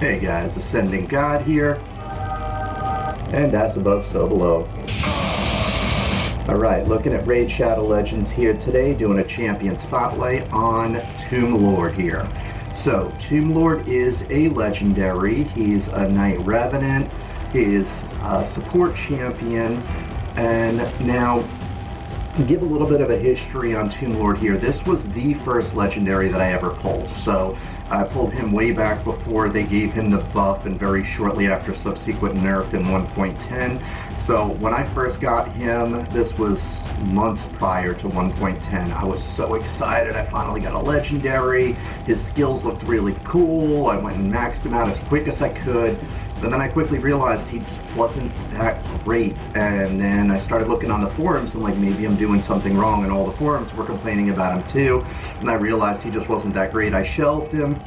Hey guys, AscendantGod here, and as above, so below. Alright, looking at Raid Shadow Legends here today, doing a champion spotlight on Tomb Lord here. So, Tomb Lord is a legendary, he's a Knight Revenant, he is a support champion, and now, give a little bit of a history on Tomb Lord here. This was the first legendary that I ever pulled. So I pulled him way back before they gave him the buff and very shortly after subsequent nerf in 1.10. So when I first got him, this was months prior to 1.10. I was so excited. I finally got a legendary. His skills looked really cool. I went and maxed him out as quick as I could. But then I quickly realized he just wasn't that great. And then I started looking on the forums and like, maybe I'm doing something wrong, and all the forums were complaining about him too. And I realized he just wasn't that great. I shelved him.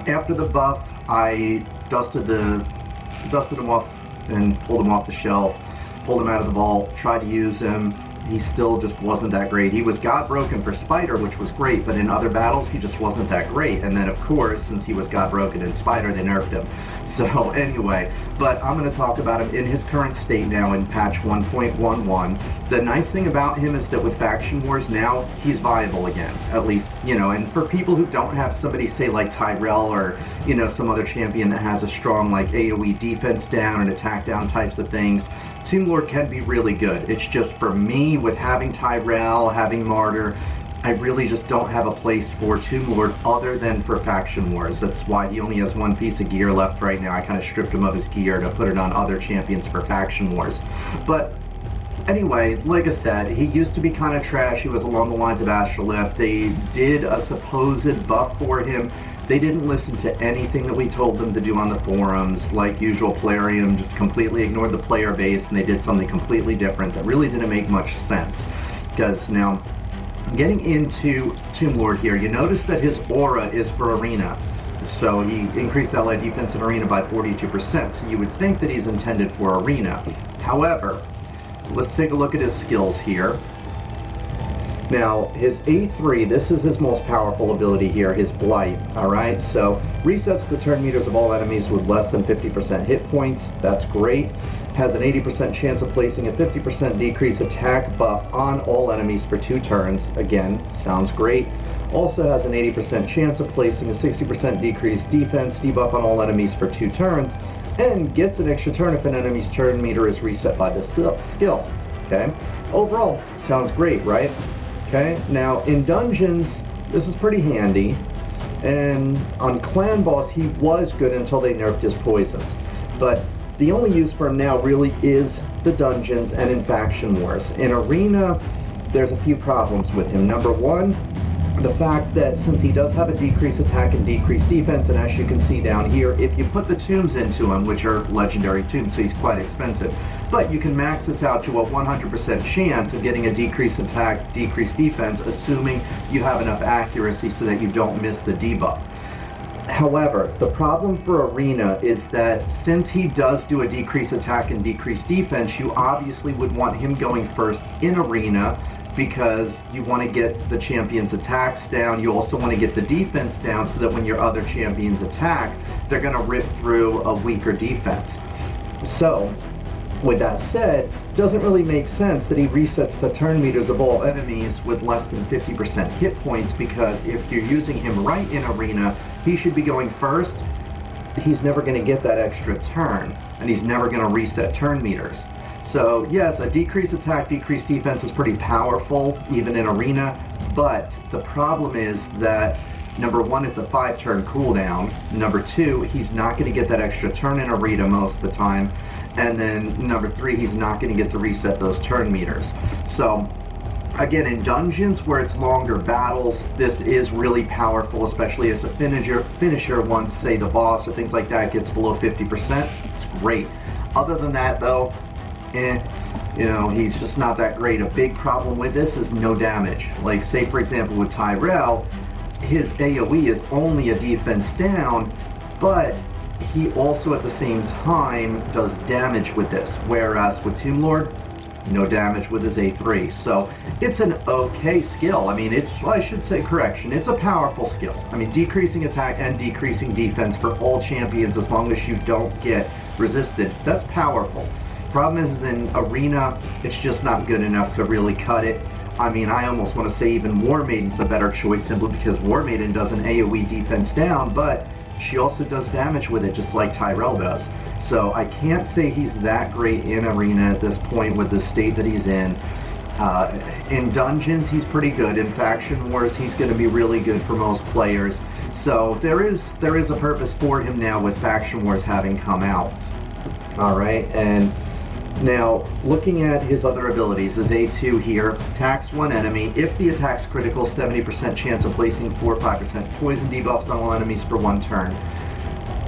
After the buff, I dusted him off and pulled him off the shelf, pulled him out of the vault, tried to use him. He still just wasn't that great. He was God broken for Spider, which was great, but in other battles, he just wasn't that great. And then, of course, since he was God broken in Spider, they nerfed him. So, anyway, but I'm going to talk about him in his current state now in patch 1.11. The nice thing about him is that with Faction Wars now, he's viable again. At least, you know, and for people who don't have somebody, say, like Tyrell or, you know, some other champion that has a strong, like, AoE defense down and attack down types of things, Tomb Lord can be really good. It's just for me, with having Tyrell, having Martyr, I really just don't have a place for Tomb Lord other than for Faction Wars. That's why he only has one piece of gear left right now. I kind of stripped him of his gear to put it on other champions for Faction Wars. But anyway, like I said, he used to be kind of trash. He was along the lines of Astrolith. They did a supposed buff for him. They didn't listen to anything that we told them to do on the forums. Like usual, Plarium just completely ignored the player base, and they did something completely different that really didn't make much sense. Because now, getting into Tomb Lord here, you notice that his aura is for Arena. So he increased ally defense in Arena by 42%, so you would think that he's intended for Arena. However, let's take a look at his skills here. Now, his A3, this is his most powerful ability here, his Blight, alright? So, resets the turn meters of all enemies with less than 50% hit points, that's great. Has an 80% chance of placing a 50% decrease attack buff on all enemies for 2 turns, again, sounds great. Also has an 80% chance of placing a 60% decreased defense debuff on all enemies for 2 turns, and gets an extra turn if an enemy's turn meter is reset by the skill, okay? Overall, sounds great, right? Okay, now in dungeons, this is pretty handy, and on clan boss he was good until they nerfed his poisons. But the only use for him now really is the dungeons and in Faction Wars. In Arena, there's a few problems with him. Number one, the fact that since he does have a decreased attack and decreased defense, and as you can see down here, if you put the tombs into him, which are legendary tombs, so he's quite expensive, but you can max this out to a 100% chance of getting a decreased attack, decreased defense, assuming you have enough accuracy so that you don't miss the debuff. However, the problem for Arena is that since he does do a decreased attack and decreased defense, you obviously would want him going first in Arena, because you want to get the champion's attacks down. You also want to get the defense down so that when your other champions attack, they're going to rip through a weaker defense. So, with that said, doesn't really make sense that he resets the turn meters of all enemies with less than 50% hit points, because if you're using him right in Arena, he should be going first. He's never going to get that extra turn, and he's never going to reset turn meters. So yes, a decreased attack, decreased defense is pretty powerful, even in Arena, but the problem is that, number one, it's a 5-turn cooldown. Number two, he's not going to get that extra turn in Arena most of the time. And then number 3, he's not going to get to reset those turn meters. So again, in dungeons where it's longer battles, this is really powerful, especially as a finisher once, say, the boss or things like that gets below 50%. It's great. Other than that, though, you know, he's just not that great. A big problem with this is no damage. Like, say, for example, with Tyrell, his AoE is only a defense down, but he also at the same time does damage with this. Whereas with Tomb Lord, no damage with his A3. So it's an okay skill. I mean, well, I should say correction, it's a powerful skill. I mean, decreasing attack and decreasing defense for all champions as long as you don't get resisted, that's powerful. Problem is in Arena, it's just not good enough to really cut it. I mean, I almost want to say even War Maiden's a better choice simply because War Maiden does an AoE defense down, but she also does damage with it just like Tyrell does. So I can't say he's that great in Arena at this point with the state that he's in. In Dungeons, he's pretty good. In Faction Wars, he's going to be really good for most players. So there is a purpose for him now with Faction Wars having come out. Alright, and now, looking at his other abilities, his A2 here, attacks one enemy. If the attack's critical, 70% chance of placing 4 or 5% poison debuffs on all enemies for 1 turn.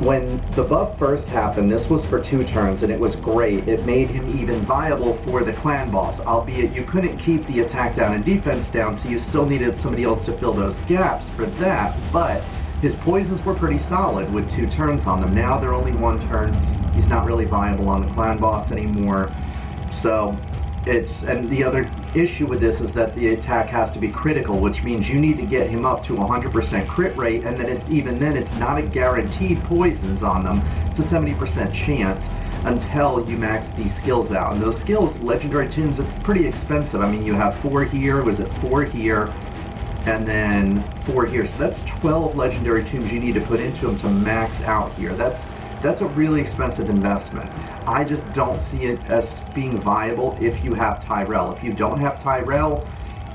When the buff first happened, this was for 2 turns, and it was great. It made him even viable for the clan boss, albeit you couldn't keep the attack down and defense down, so you still needed somebody else to fill those gaps for that, but his poisons were pretty solid with 2 turns on them. Now they're only 1 turn. He's not really viable on the clan boss anymore. So and the other issue with this is that the attack has to be critical, which means you need to get him up to 100% crit rate, and then even then it's not a guaranteed poisons on them. It's a 70% chance until you max these skills out. And those skills, Legendary Tombs, it's pretty expensive. I mean, you have 4 here, was it 4 here, and then 4 here. So that's 12 Legendary Tombs you need to put into them to max out here. That's a really expensive investment. I just don't see it as being viable if you have Tyrell. If you don't have Tyrell,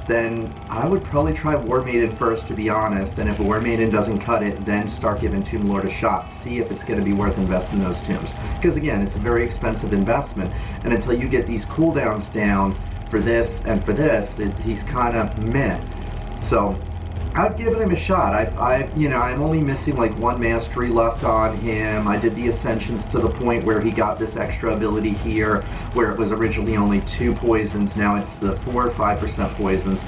then I would probably try War Maiden first, to be honest, and if War Maiden doesn't cut it, then start giving Tomb Lord a shot. See if it's going to be worth investing those tombs. Because again, it's a very expensive investment, and until you get these cooldowns down for this and for this, he's kind of meh. So I've given him a shot. I'm only missing like 1 mastery left on him. I did the ascensions to the point where he got this extra ability here, where it was originally only 2 poisons. Now it's the 4 or 5% poisons.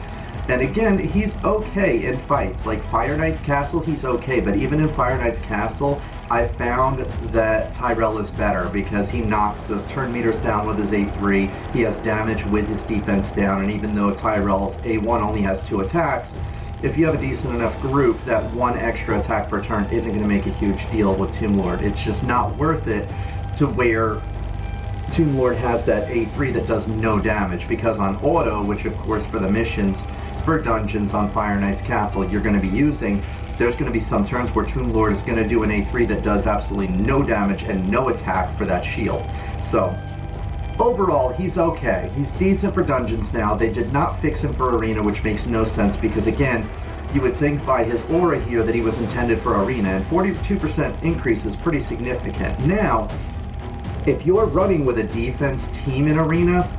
And again, he's okay in fights. Like Fire Knight's Castle, he's okay. But even in Fire Knight's Castle, I found that Tyrell is better because he knocks those turn meters down with his A3. He has damage with his defense down. And even though Tyrell's A1 only has 2 attacks, if you have a decent enough group, that 1 extra attack per turn isn't going to make a huge deal with Tomb Lord. It's just not worth it to where Tomb Lord has that A3 that does no damage, because on auto, which of course for the missions, for dungeons on Fire Knight's Castle you're going to be using, there's going to be some turns where Tomb Lord is going to do an A3 that does absolutely no damage and no attack for that shield. So overall, he's okay. He's decent for dungeons now. They did not fix him for arena, which makes no sense because, again, you would think by his aura here that he was intended for arena, and 42% increase is pretty significant. Now, if you're running with a defense team in arena,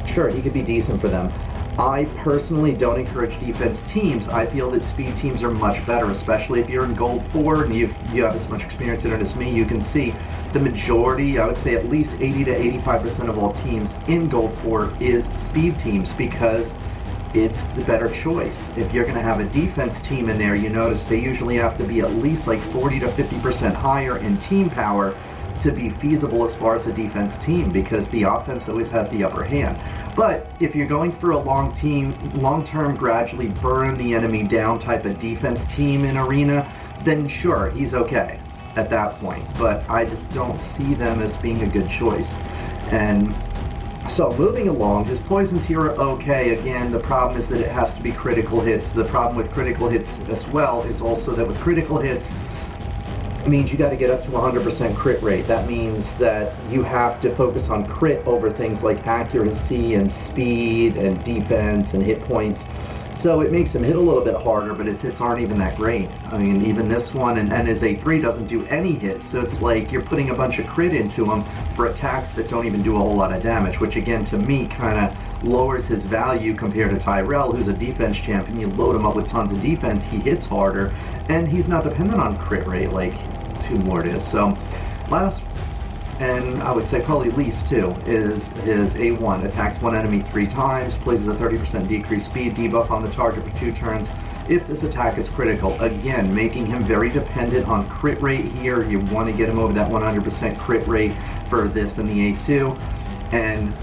sure, he could be decent for them. I personally don't encourage defense teams. I feel that speed teams are much better, especially if you're in Gold 4 and you have as much experience in it as me. You can see the majority, I would say at least 80 to 85% of all teams in Gold 4 is speed teams because it's the better choice. If you're going to have a defense team in there, you notice they usually have to be at least like 40 to 50% higher in team power to be feasible as far as a defense team, because the offense always has the upper hand. But if you're going for a long-term, gradually burn the enemy down type of defense team in arena, then sure, he's okay at that point. But I just don't see them as being a good choice. And so moving along, his poisons here are okay. Again, the problem is that it has to be critical hits. The problem with critical hits as well is also that with critical hits, means you got to get up to 100% crit rate. That means that you have to focus on crit over things like accuracy and speed and defense and hit points. So it makes him hit a little bit harder, but his hits aren't even that great. I mean, even this one, and his A3 doesn't do any hits, so it's like you're putting a bunch of crit into him for attacks that don't even do a whole lot of damage, which again, to me, kind of lowers his value compared to Tyrell, who's a defense champion. You load him up with tons of defense, he hits harder, and he's not dependent on crit rate like Tomb Lord is. So last, and I would say probably least too, is his A1. Attacks one enemy 3 times, places a 30% decreased speed debuff on the target for 2 turns if this attack is critical. Again, making him very dependent on crit rate here. You want to get him over that 100% crit rate for this and the A2. And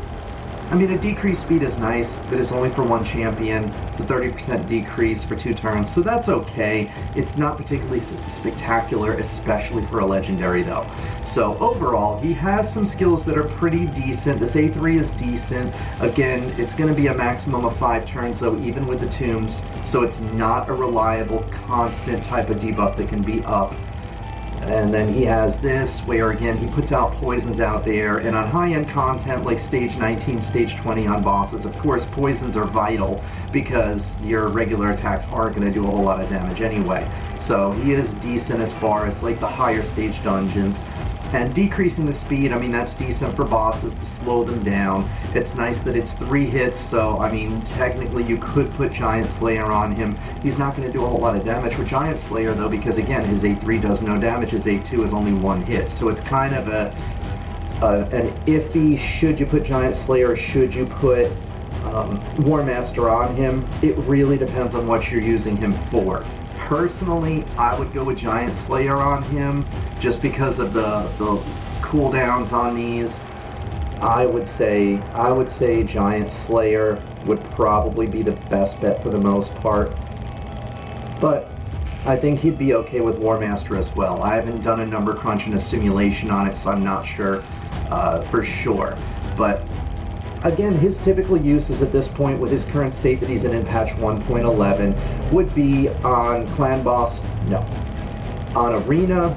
I mean, a decreased speed is nice, but it's only for one champion. It's a 30% decrease for 2 turns, so that's okay. It's not particularly spectacular, especially for a legendary though. So overall, he has some skills that are pretty decent. This A3 is decent. Again, it's going to be a maximum of 5 turns though, even with the tombs, so it's not a reliable, constant type of debuff that can be up. And then he has this, where again, he puts out poisons out there, and on high-end content like stage 19, stage 20 on bosses, of course, poisons are vital because your regular attacks aren't going to do a whole lot of damage anyway. So he is decent as far as like the higher stage dungeons. And decreasing the speed, I mean, that's decent for bosses to slow them down. It's nice that it's 3 hits, so I mean, technically you could put Giant Slayer on him. He's not going to do a whole lot of damage with Giant Slayer though, because again, his A3 does no damage, his A2 is only 1 hit. So it's kind of an iffy, should you put Giant Slayer or should you put War Master on him? It really depends on what you're using him for. Personally, I would go with Giant Slayer on him just because of the cooldowns on these. I would say Giant Slayer would probably be the best bet for the most part. But I think he'd be okay with War Master as well. I haven't done a number crunch and a simulation on it, so I'm not sure for sure. But again, his typical uses at this point, with his current state that he's in patch 1.11, would be on Clan Boss, no. On Arena,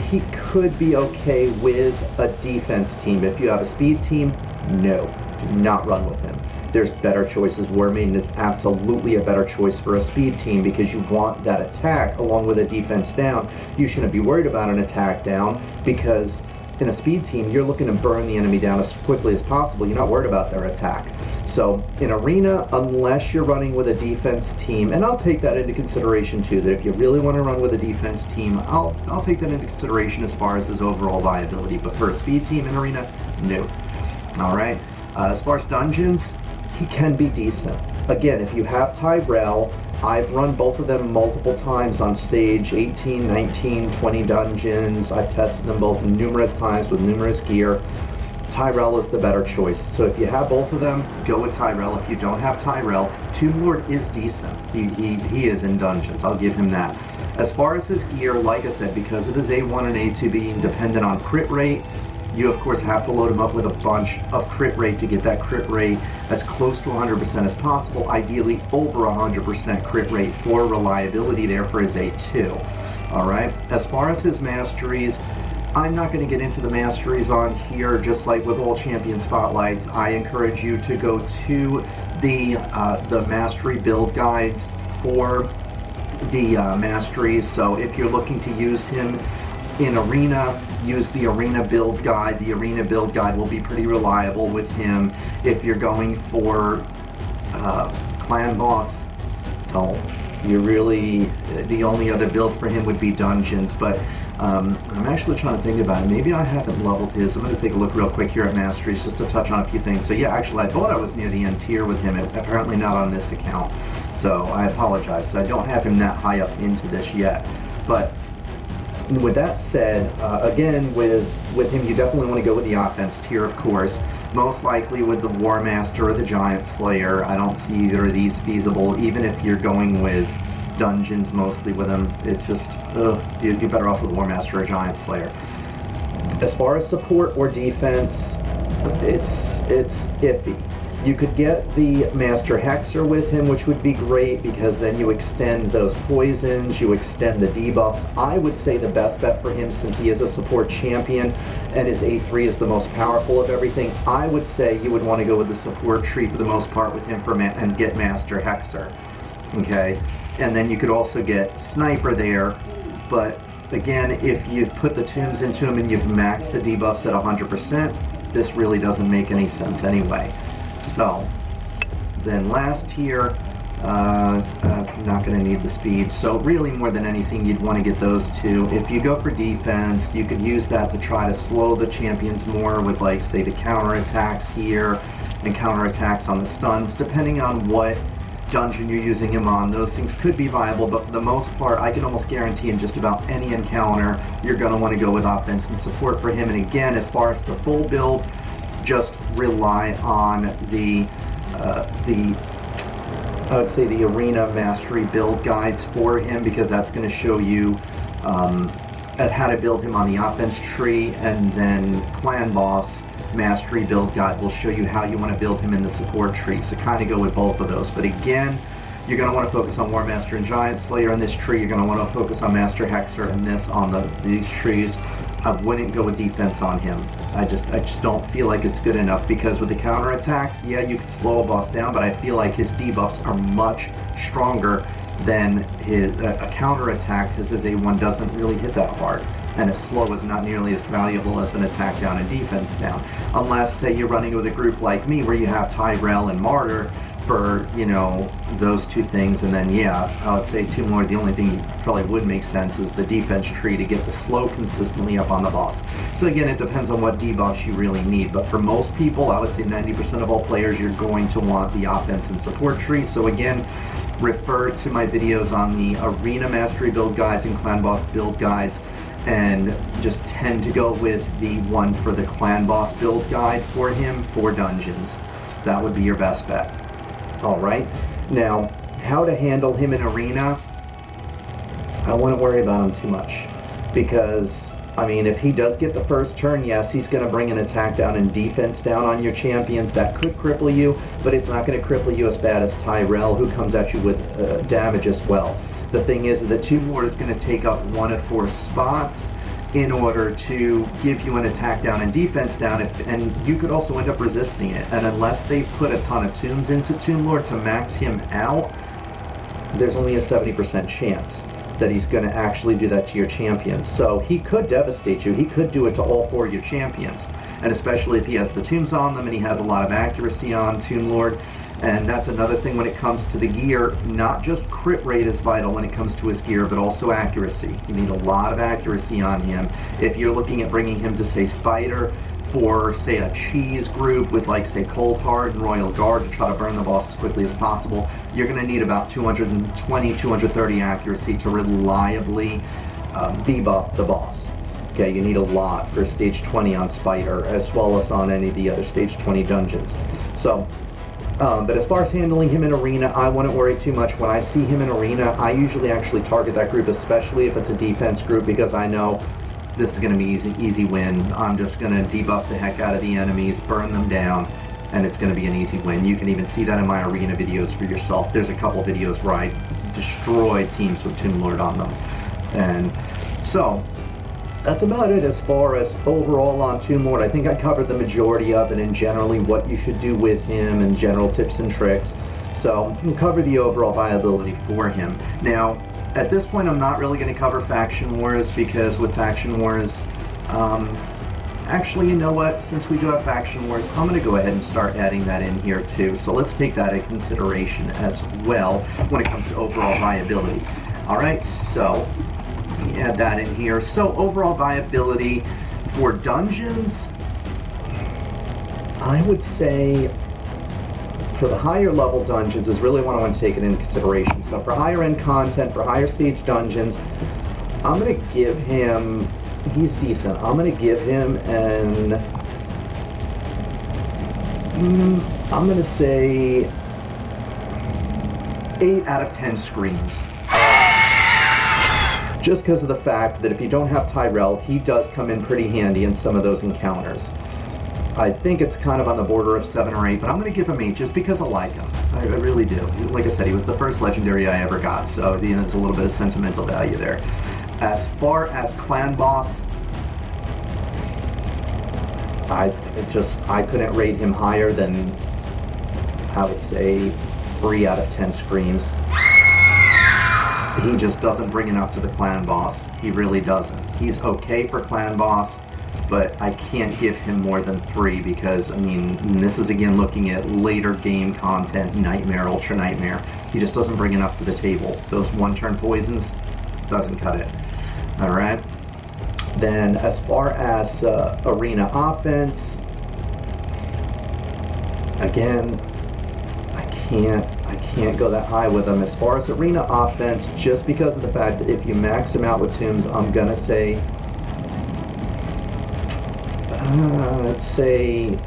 he could be okay with a defense team. If you have a speed team, no, do not run with him. There's better choices. War Maiden is absolutely a better choice for a speed team because you want that attack along with a defense down. You shouldn't be worried about an attack down because in a speed team, you're looking to burn the enemy down as quickly as possible. You're not worried about their attack. So in Arena, unless you're running with a defense team, and I'll take that into consideration too, that if you really want to run with a defense team, I'll take that into consideration as far as his overall viability. But for a speed team in Arena, no. All right. As far as dungeons, he can be decent. Again, if you have Tyrell, I've run both of them multiple times on stage 18, 19, 20 dungeons. I've tested them both numerous times with numerous gear. Tyrell is the better choice. So if you have both of them, go with Tyrell. If you don't have Tyrell, Tomb Lord is decent. He is in dungeons, I'll give him that. As far as his gear, like I said, because of his A1 and A2 being dependent on crit rate, you of course have to load him up with a bunch of crit rate to get that crit rate as close to 100% as possible, ideally over 100% crit rate for reliability there for his A2. Alright, as far as his masteries, I'm not going to get into the masteries on here. Just like with all champion spotlights, I encourage you to go to the mastery build guides for the masteries. So if you're looking to use him in Arena, use the Arena build guide. The Arena build guide will be pretty reliable with him. If you're going for Clan Boss, no. You really, the only other build for him would be Dungeons, but I'm actually trying to think about it. Maybe I haven't leveled his. I'm going to take a look real quick here at Masteries just to touch on a few things. So yeah, actually I thought I was near the end tier with him, apparently not on this account. So I apologize. So I don't have him that high up into this yet. But with that said, again, with him, you definitely want to go with the offense tier, of course. Most likely with the War Master or the Giant Slayer. I don't see either of these feasible, even if you're going with Dungeons mostly with him. It's just, you'd be better off with War Master or Giant Slayer. As far as support or defense, it's iffy. You could get the Master Hexer with him, which would be great because then you extend those poisons, you extend the debuffs. I would say the best bet for him, since he is a support champion and his A3 is the most powerful of everything, I would say you would want to go with the support tree for the most part with him and get Master Hexer. Okay? And then you could also get Sniper there, but again, if you've put the tombs into him and you've maxed the debuffs at 100%, this really doesn't make any sense anyway. So, then last tier, not going to need the speed. So really, more than anything, you'd want to get those two. If you go for defense, you could use that to try to slow the champions more with, like, say, the counterattacks here and counterattacks on the stuns, depending on what dungeon you're using him on. Those things could be viable, but for the most part, I can almost guarantee in just about any encounter, you're going to want to go with offense and support for him. And again, as far as the full build, just rely on the I would say the Arena Mastery build guides for him, because that's going to show you at how to build him on the offense tree, and then Clan Boss Mastery build guide will show you how you want to build him in the support tree. So kind of go with both of those. But again, you're going to want to focus on War Master and Giant Slayer in this tree. You're going to want to focus on Master Hexer and this on these trees. I wouldn't go with defense on him. I just don't feel like it's good enough, because with the counterattacks, yeah, you could slow a boss down, but I feel like his debuffs are much stronger than his a counterattack, because his A1 doesn't really hit that hard, and his slow is not nearly as valuable as an attack down and defense down, unless, say, you're running with a group like me where you have Tyrell and Martyr for, you know, those two things. And then, yeah, I would say Tomb Lord, the only thing probably would make sense is the defense tree to get the slow consistently up on the boss. So again, it depends on what debuffs you really need, but for most people, I would say 90% of all players, you're going to want the offense and support tree. So again, refer to my videos on the Arena Mastery build guides and Clan Boss build guides, and just tend to go with the one for the Clan Boss build guide for him for dungeons. That would be your best bet. Alright, now how to handle him in Arena, I don't want to worry about him too much, because I mean, if he does get the first turn, yes, he's going to bring an attack down and defense down on your champions. That could cripple you, but it's not going to cripple you as bad as Tyrell, who comes at you with damage as well. The thing is that Tomb Lord is going to take up 1 of 4 spots in order to give you an attack down and defense down, and you could also end up resisting it. And unless they've put a ton of tombs into Tomb Lord to max him out, there's only a 70% chance that he's going to actually do that to your champions. So he could devastate you. He could do it to all 4 of your champions, and especially if he has the tombs on them and he has a lot of accuracy on Tomb Lord. And that's another thing when it comes to the gear. Not just crit rate is vital when it comes to his gear, but also accuracy. You need a lot of accuracy on him. If you're looking at bringing him to, say, Spider for, say, a cheese group with, like, say, Cold Heart and Royal Guard to try to burn the boss as quickly as possible, you're going to need about 220, 230 accuracy to reliably debuff the boss. Okay, you need a lot for stage 20 on Spider, as well as on any of the other stage 20 dungeons. So, but as far as handling him in Arena, I wouldn't worry too much. When I see him in Arena, I usually actually target that group, especially if it's a defense group, because I know this is going to be easy win. I'm just going to debuff the heck out of the enemies, burn them down, and it's going to be an easy win. You can even see that in my Arena videos for yourself. There's a couple videos where I destroy teams with Tomb Lord on them. And so, that's about it as far as overall on Tomb Lord. I think I covered the majority of it, and generally what you should do with him and general tips and tricks. So we'll cover the overall viability for him. Now, at this point, I'm not really going to cover Faction Wars, because with Faction Wars, actually, you know what? Since we do have Faction Wars, I'm going to go ahead and start adding that in here too. So let's take that into consideration as well when it comes to overall viability. All right, so add that in here. So overall viability for dungeons, I would say for the higher level dungeons is really what I want to take it into consideration. So for higher end content, for higher stage dungeons, I'm going to give him, he's decent. I'm going to give him an, I'm going to say 8 out of 10 screams. Just because of the fact that if you don't have Tyrell, he does come in pretty handy in some of those encounters. I think it's kind of on the border of 7 or 8, but I'm going to give him 8 just because I like him. I really do. Like I said, he was the first legendary I ever got, so you know, there's a little bit of sentimental value there. As far as Clan Boss, I couldn't rate him higher than, I would say, 3 out of 10 screams. He just doesn't bring enough to the Clan Boss. He really doesn't. He's okay for Clan Boss, but I can't give him more than 3 because, I mean, this is again looking at later game content, Nightmare, Ultra Nightmare. He just doesn't bring enough to the table. Those one-turn poisons, doesn't cut it. Alright? Then, as far as arena offense, again, I can't go that high with him. As far as arena offense, just because of the fact that if you max him out with tombs, I'm gonna say, let's say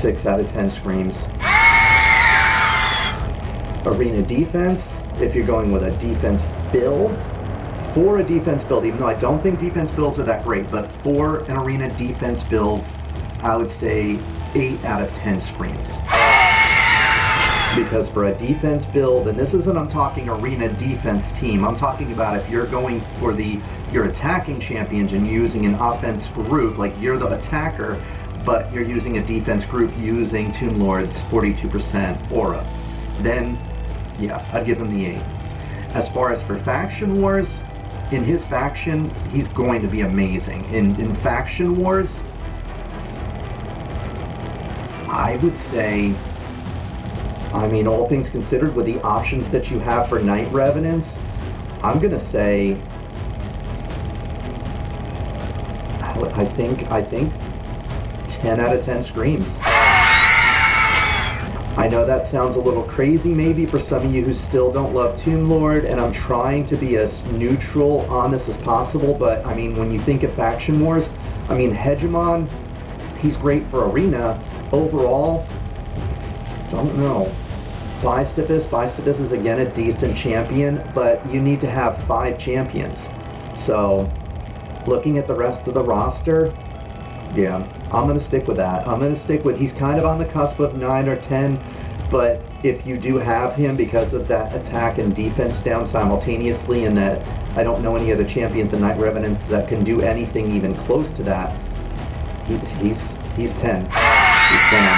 6 out of 10 screams. Arena defense, if you're going with a defense build, for a defense build, even though I don't think defense builds are that great, but for an arena defense build, I would say 8 out of 10 screams. Because for a defense build, and this isn't, I'm talking arena defense team, I'm talking about if you're going for your attacking champions and using an offense group, like you're the attacker, but you're using a defense group using Tomb Lord's 42% aura, then yeah, I'd give him the 8. As far as for faction wars, in his faction, he's going to be amazing. In faction wars, I would say, I mean, all things considered, with the options that you have for Night Revenants, I'm gonna say, I think 10 out of 10 screams. I know that sounds a little crazy maybe for some of you who still don't love Tomb Lord, and I'm trying to be as neutral on this as possible, but I mean, when you think of faction wars, I mean, Hegemon, he's great for arena. Overall, don't know. Bystapus is again a decent champion, but you need to have 5 champions. So, looking at the rest of the roster, yeah, I'm going to stick with that. I'm going to stick with, he's kind of on the cusp of 9 or 10, but if you do have him because of that attack and defense down simultaneously, and that I don't know any other champions and Night Revenants that can do anything even close to that, he's 10. He's 10 on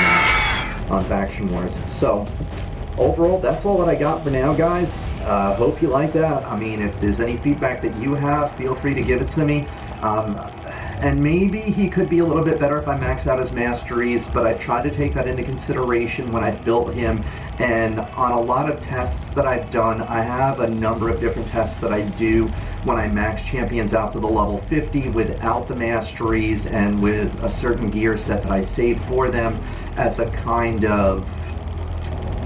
that, on Faction Wars. So, overall, that's all that I got for now, guys. Hope you like that. I mean, if there's any feedback that you have, feel free to give it to me. And maybe he could be a little bit better if I max out his masteries, but I've tried to take that into consideration when I've built him. And on a lot of tests that I've done, I have a number of different tests that I do when I max champions out to the level 50 without the masteries and with a certain gear set that I save for them as a kind of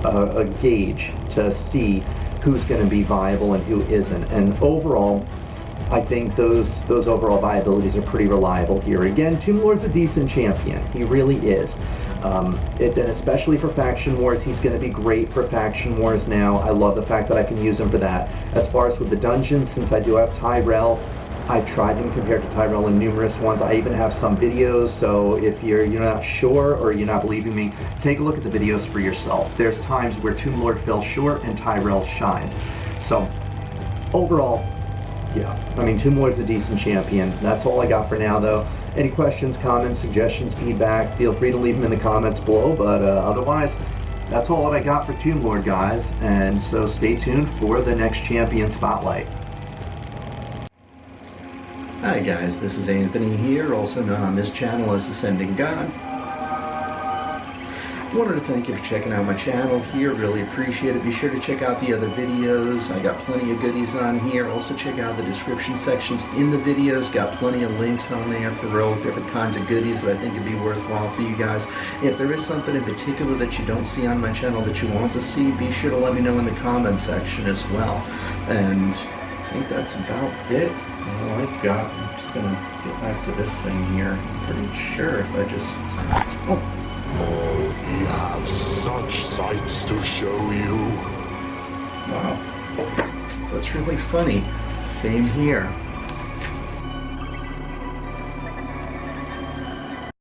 a gauge to see who's going to be viable and who isn't. And overall, I think those overall viabilities are pretty reliable here. Again, Tomb Lord's a decent champion. He really is. And especially for Faction Wars, he's going to be great for Faction Wars now. I love the fact that I can use him for that. As far as with the dungeons, since I do have Tyrell, I've tried him compared to Tyrell in numerous ones. I even have some videos, so if you're not sure or you're not believing me, take a look at the videos for yourself. There's times where Tomb Lord fell short and Tyrell shined. So, overall, yeah, I mean, Tomb Lord's a decent champion. That's all I got for now, though. Any questions, comments, suggestions, feedback, feel free to leave them in the comments below, but otherwise, that's all that I got for Tomb Lord, guys, and so stay tuned for the next champion spotlight. Hi guys, this is Anthony here, also known on this channel as AscendantGod. Wanted to thank you for checking out my channel here, really appreciate it. Be sure to check out the other videos. I got plenty of goodies on here. Also check out the description sections in the videos. Got plenty of links on there for all different kinds of goodies that I think would be worthwhile for you guys. If there is something in particular that you don't see on my channel that you want to see, be sure to let me know in the comment section as well. And I think that's about it. All I've got. I'm just going to get back to this thing here. I'm pretty sure if I just... Oh, we have such sights to show you. wow. That's really funny. Same here.